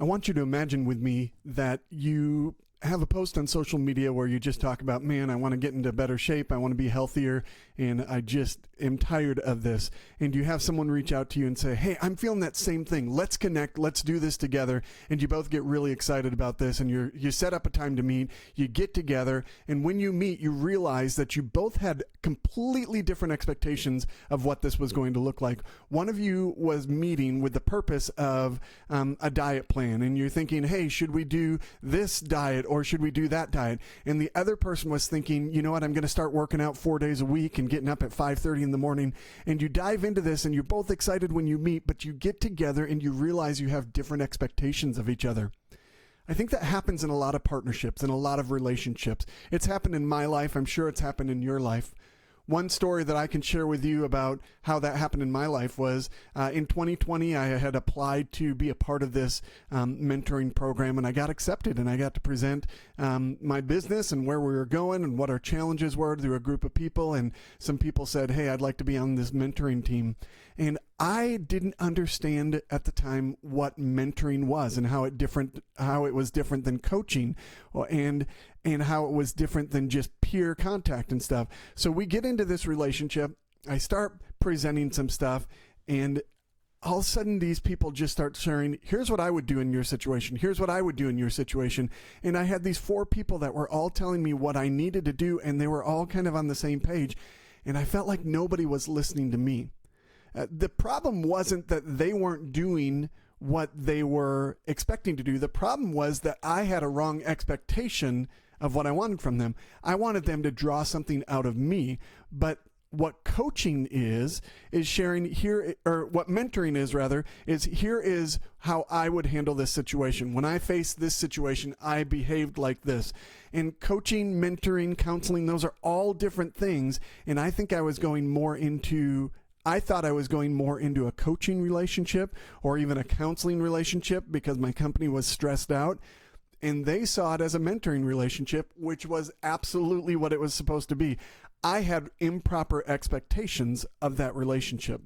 I want you to imagine with me that you have a post on social media where you just talk about, man, I want to get into better shape. I want to be healthier. And I just am tired of this. And you have someone reach out to you and say, hey, I'm feeling that same thing. Let's connect. Let's do this together. And you both get really excited about this. And you set up a time to meet. You get together. And when you meet, you realize that you both had completely different expectations of what this was going to look like. One of you was meeting with the purpose of a diet plan. And you're thinking, hey, should we do this diet or should we do that diet? And the other person was thinking, you know what, I'm going to start working out 4 days a week and getting up at 5:30 in the morning. And you dive into this and you're both excited when you meet, but you get together and you realize you have different expectations of each other. I think that happens in a lot of partnerships and a lot of relationships. It's happened in my life. I'm sure it's happened in your life. One story that I can share with you about how that happened in my life was in 2020, I had applied to be a part of this mentoring program, and I got accepted, and I got to present my business and where we were going and what our challenges were to a group of people. And some people said, hey, I'd like to be on this mentoring team. And I didn't understand at the time what mentoring was and how it was different than coaching, and how it was different than just peer contact and stuff. So we get into this relationship. I start presenting some stuff, and all of a sudden these people just start sharing, here's what I would do in your situation. Here's what I would do in your situation. And I had these 4 people that were all telling me what I needed to do, and they were all kind of on the same page. And I felt like nobody was listening to me. The problem wasn't that they weren't doing what they were expecting to do. The problem was that I had a wrong expectation of what I wanted from them. I wanted them to draw something out of me, but what coaching is sharing here, or what mentoring is rather, is here is how I would handle this situation. When I faced this situation, I behaved like this. And coaching, mentoring, counseling, those are all different things. And I think I thought I was going more into a coaching relationship or even a counseling relationship because my company was stressed out. And they saw it as a mentoring relationship, which was absolutely what it was supposed to be. I had improper expectations of that relationship.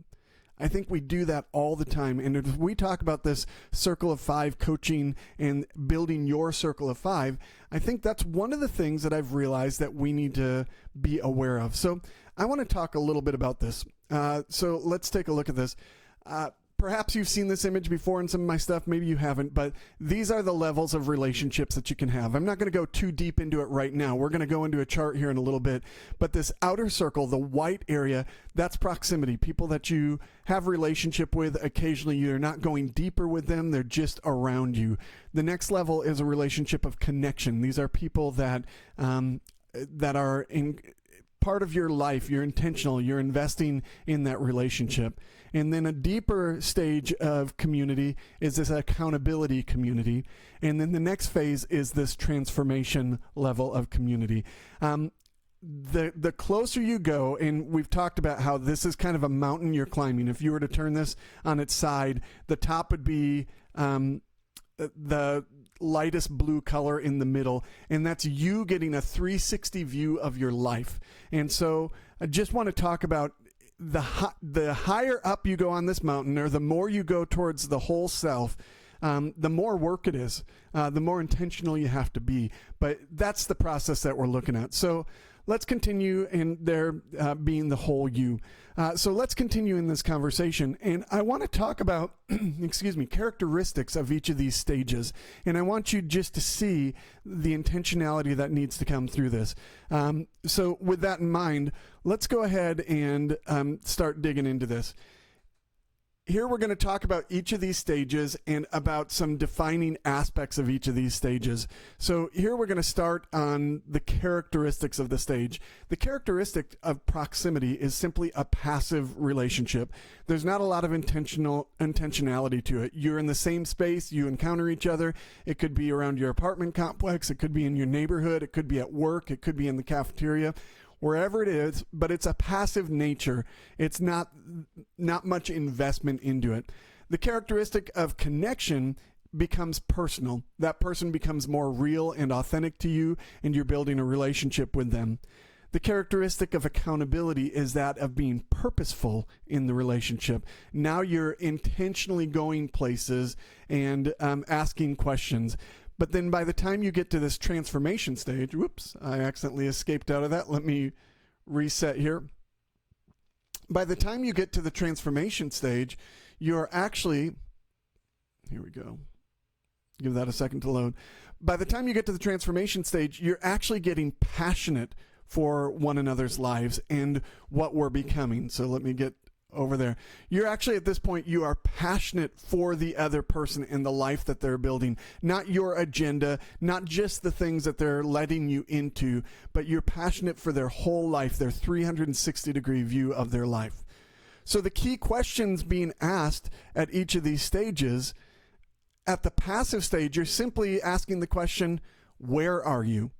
I think we do that all the time. And if we talk about this circle of 5 coaching and building your circle of 5, I think that's one of the things that I've realized that we need to be aware of. So I want to talk a little bit about this. So let's take a look at this. Perhaps you've seen this image before in some of my stuff. Maybe you haven't, but these are the levels of relationships that you can have. I'm not going to go too deep into it right now. We're going to go into a chart here in a little bit, but this outer circle, the white area, that's proximity. People that you have a relationship with occasionally. You're not going deeper with them. They're just around you. The next level is a relationship of connection. These are people that are in part of your life. You're intentional. You're investing in that relationship. And then a deeper stage of community is this accountability community. And then the next phase is this transformation level of community. The closer you go, and we've talked about how this is kind of a mountain you're climbing. If you were to turn this on its side, the top would be the lightest blue color in the middle, and that's you getting a 360 view of your life. And so I just want to talk about the higher up you go on this mountain, or the more you go towards the whole self, the more work it is, the more intentional you have to be. But that's the process that we're looking at. So let's continue in there being the whole you. So let's continue in this conversation. And I want to talk about, characteristics of each of these stages. And I want you just to see the intentionality that needs to come through this. So with that in mind, let's go ahead and start digging into this. Here we're going to talk about each of these stages and about some defining aspects of each of these stages. So here we're going to start on the characteristics of the stage. The characteristic of proximity is simply a passive relationship. There's not a lot of intentionality to it. You're in the same space, you encounter each other. It could be around your apartment complex, it could be in your neighborhood, it could be at work, it could be in the cafeteria. Wherever it is, but it's a passive nature. It's not much investment into it. The characteristic of connection becomes personal. That person becomes more real and authentic to you, and you're building a relationship with them. The characteristic of accountability is that of being purposeful in the relationship. Now you're intentionally going places and asking questions. But then by the time you get to this transformation stage, whoops, I accidentally escaped out of that. Let me reset here. By the time you get to the transformation stage, you're actually, here we go. Give that a second to load. By the time you get to the transformation stage, you're actually getting passionate for one another's lives and what we're becoming. So let me get over there. You're actually at this point, you are passionate for the other person and the life that they're building, not your agenda, not just the things that they're letting you into, but you're passionate for their whole life, their 360-degree view of their life. So the key questions being asked at each of these stages, at the passive stage, you're simply asking the question, where are you?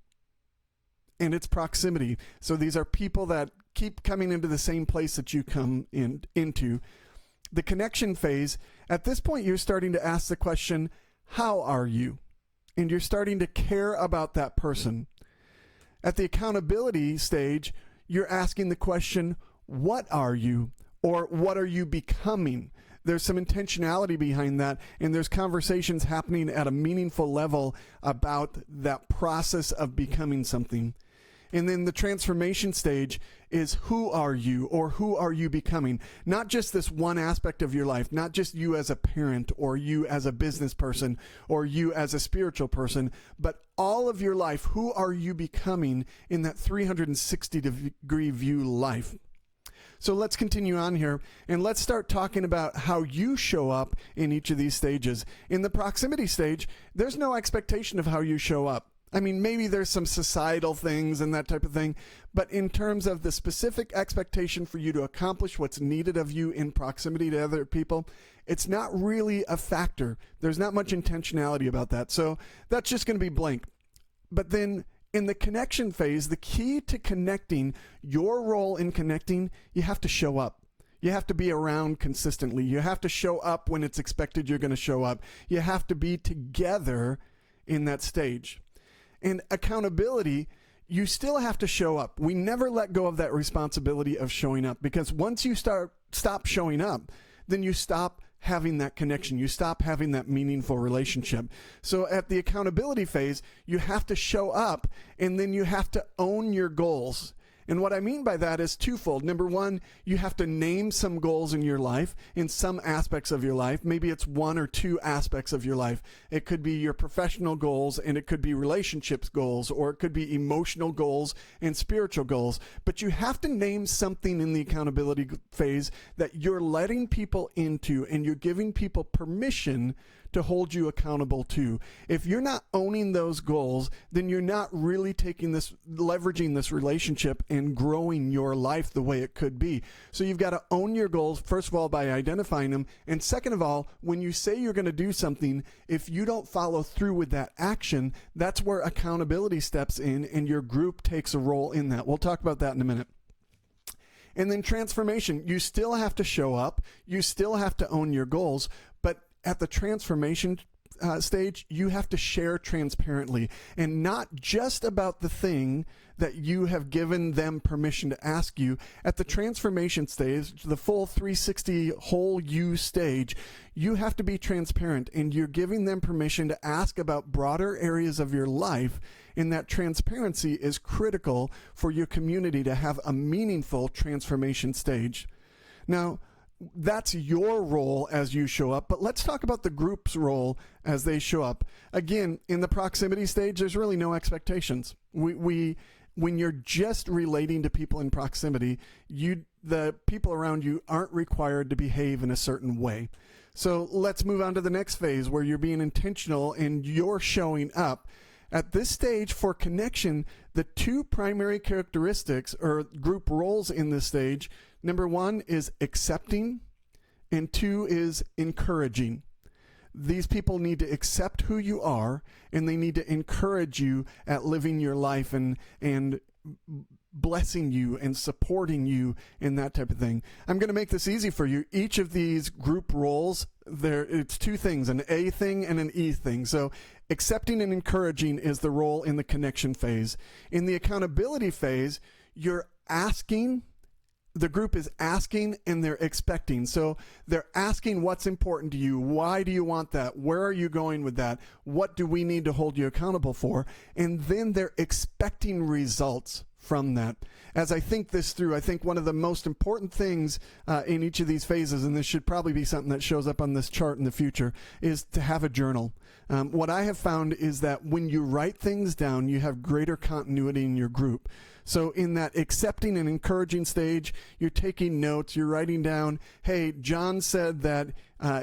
And it's proximity. So these are people that keep coming into the same place that you come into. The connection phase, at this point, you're starting to ask the question, how are you? And you're starting to care about that person. At the accountability stage, you're asking the question, what are you? Or what are you becoming? There's some intentionality behind that, and there's conversations happening at a meaningful level about that process of becoming something. And then the transformation stage is who are you, or who are you becoming? Not just this one aspect of your life, not just you as a parent or you as a business person or you as a spiritual person, but all of your life. Who are you becoming in that 360-degree view life? So let's continue on here, and let's start talking about how you show up in each of these stages. In the proximity stage, there's no expectation of how you show up. I mean, maybe there's some societal things and that type of thing, but in terms of the specific expectation for you to accomplish what's needed of you in proximity to other people, it's not really a factor. There's not much intentionality about that. So that's just going to be blank. But then in the connection phase, the key to connecting, your role in connecting, you have to show up. You have to be around consistently. You have to show up when it's expected you're going to show up. You have to be together in that stage. And accountability, you still have to show up. We never let go of that responsibility of showing up, because once you stop showing up, then you stop having that connection. You stop having that meaningful relationship. So at the accountability phase, you have to show up, and then you have to own your goals. And what I mean by that is twofold. Number one, you have to name some goals in your life, in some aspects of your life. Maybe it's one or two aspects of your life. It could be your professional goals, and it could be relationships goals, or it could be emotional goals and spiritual goals. But you have to name something in the accountability phase that you're letting people into, and you're giving people permission to hold you accountable to. If you're not owning those goals, then you're not really leveraging this relationship and growing your life the way it could be. So you've got to own your goals, first of all, by identifying them. And second of all, when you say you're going to do something, if you don't follow through with that action, that's where accountability steps in, and your group takes a role in that. We'll talk about that in a minute. And then transformation, you still have to show up. You still have to own your goals, but at the transformation stage, you have to share transparently, and not just about the thing that you have given them permission to ask you. At the transformation stage, the full 360 whole you stage, you have to be transparent, and you're giving them permission to ask about broader areas of your life, and that transparency is critical for your community to have a meaningful transformation stage. Now, that's your role as you show up, but let's talk about the group's role as they show up. Again, in the proximity stage, there's really no expectations. When you're just relating to people in proximity, the people around you aren't required to behave in a certain way. So let's move on to the next phase, where you're being intentional and you're showing up. At this stage, for connection, the two primary characteristics or group roles in this stage, number one is accepting, and two is encouraging. These people need to accept who you are, and they need to encourage you at living your life and blessing you and supporting you and that type of thing. I'm going to make this easy for you. Each of these group roles, it's two things, an A thing and an E thing. So accepting and encouraging is the role in the connection phase. In the accountability phase, you're asking, the group is asking and they're expecting. So they're asking what's important to you. Why do you want that? Where are you going with that? What do we need to hold you accountable for? And then they're expecting results from that. As I think this through, I think one of the most important things in each of these phases, and this should probably be something that shows up on this chart in the future, is to have a journal. What I have found is that when you write things down, you have greater continuity in your group. So in that accepting and encouraging stage, you're taking notes, you're writing down, hey, John said that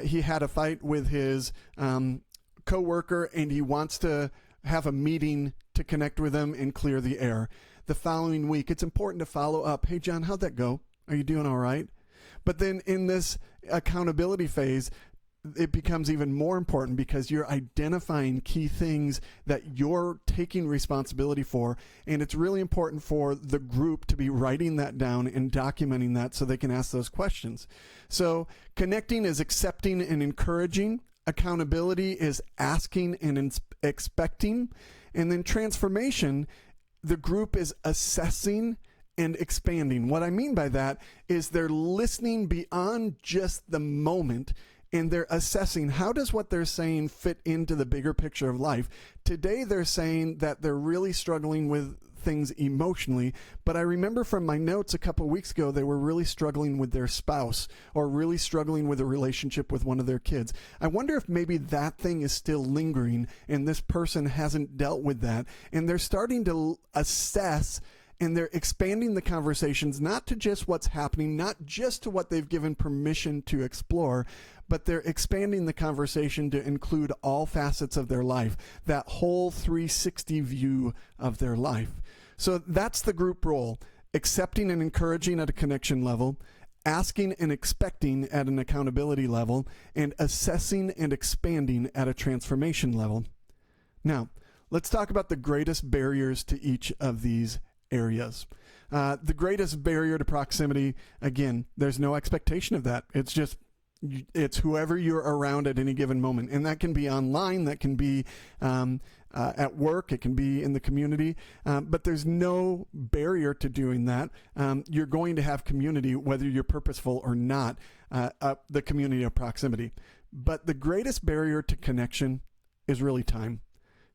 he had a fight with his coworker and he wants to have a meeting to connect with them and clear the air. The following week, it's important to follow up. Hey, John, how'd that go? Are you doing all right? But then in this accountability phase, it becomes even more important because you're identifying key things that you're taking responsibility for. And it's really important for the group to be writing that down and documenting that so they can ask those questions. So connecting is accepting and encouraging. Accountability is asking and expecting. And then transformation, the group is assessing and expanding. What I mean by that is they're listening beyond just the moment and they're assessing how does what they're saying fit into the bigger picture of life. Today they're saying that they're really struggling with things emotionally, but I remember from my notes a couple of weeks ago they were really struggling with their spouse or really struggling with a relationship with one of their kids. I wonder if maybe that thing is still lingering and this person hasn't dealt with that, and they're starting to assess and they're expanding the conversations not to just what's happening, not just to what they've given permission to explore, but they're expanding the conversation to include all facets of their life, that whole 360 view of their life. So that's the group role: accepting and encouraging at a connection level, asking and expecting at an accountability level, and assessing and expanding at a transformation level. Now, let's talk about the greatest barriers to each of these areas. The greatest barrier to proximity, again, there's no expectation of that. It's whoever you're around at any given moment. And that can be online, that can be at work, it can be in the community, but there's no barrier to doing that. You're going to have community, whether you're purposeful or not, the community of proximity. But the greatest barrier to connection is really time.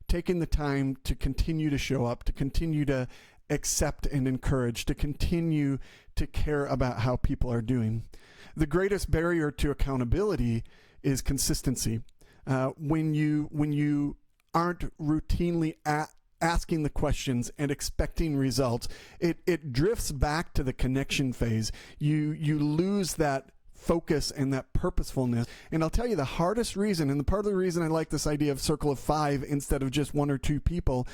Taking the time to continue to show up, to continue to accept and encourage, to continue to care about how people are doing. The greatest barrier to accountability is consistency. When you aren't routinely asking the questions and expecting results, it drifts back to the connection phase. You lose that focus and that purposefulness. And I'll tell you the hardest reason, and the part of the reason I like this idea of circle of five instead of just one or two people,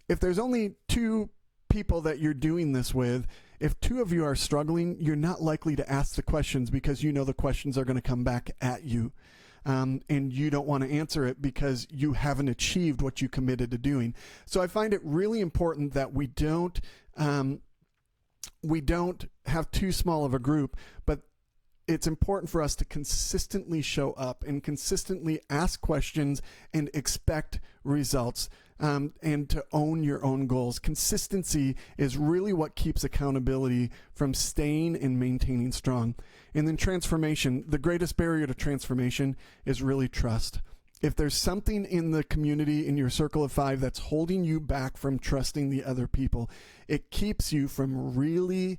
if there's only two people that you're doing this with, if two of you are struggling, you're not likely to ask the questions because you know the questions are going to come back at you. And you don't want to answer it because you haven't achieved what you committed to doing. So I find it really important that we don't have too small of a group, but it's important for us to consistently show up and consistently ask questions and expect results, and to own your own goals. Consistency is really what keeps accountability from staying and maintaining strong. And then transformation, the greatest barrier to transformation is really trust. If there's something in the community, in your circle of five, that's holding you back from trusting the other people, it keeps you from really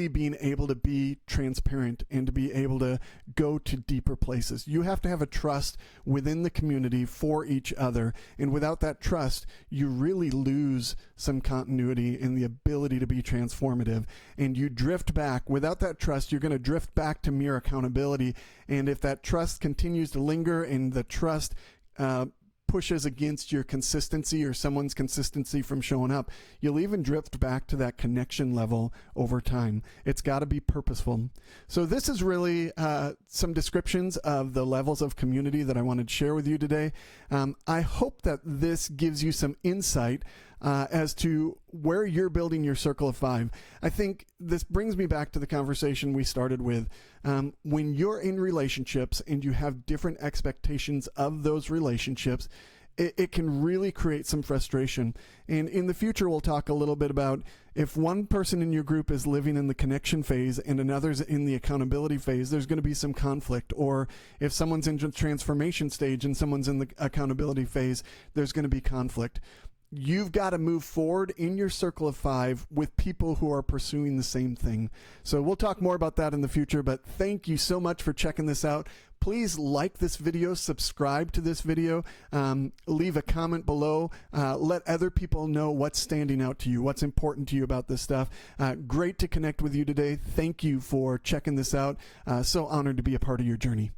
being able to be transparent and to be able to go to deeper places. You have to have a trust within the community for each other. And without that trust, you really lose some continuity and the ability to be transformative. And you drift back. Without that trust, you're going to drift back to mere accountability. And if that trust continues to linger and the trust pushes against your consistency or someone's consistency from showing up, you'll even drift back to that connection level over time. It's got to be purposeful. So this is really some descriptions of the levels of community that I wanted to share with you today. I hope that this gives you some insight as to where you're building your circle of five. I think this brings me back to the conversation we started with. When you're in relationships and you have different expectations of those relationships, it can really create some frustration. And in the future, we'll talk a little bit about if one person in your group is living in the connection phase and another's in the accountability phase, there's going to be some conflict. Or if someone's in the transformation stage and someone's in the accountability phase, there's going to be conflict. You've got to move forward in your circle of 5 with people who are pursuing the same thing. So we'll talk more about that in the future, but thank you so much for checking this out. Please like this video, subscribe to this video, leave a comment below, let other people know what's standing out to you, what's important to you about this stuff. Great to connect with you today. Thank you for checking this out. So honored to be a part of your journey.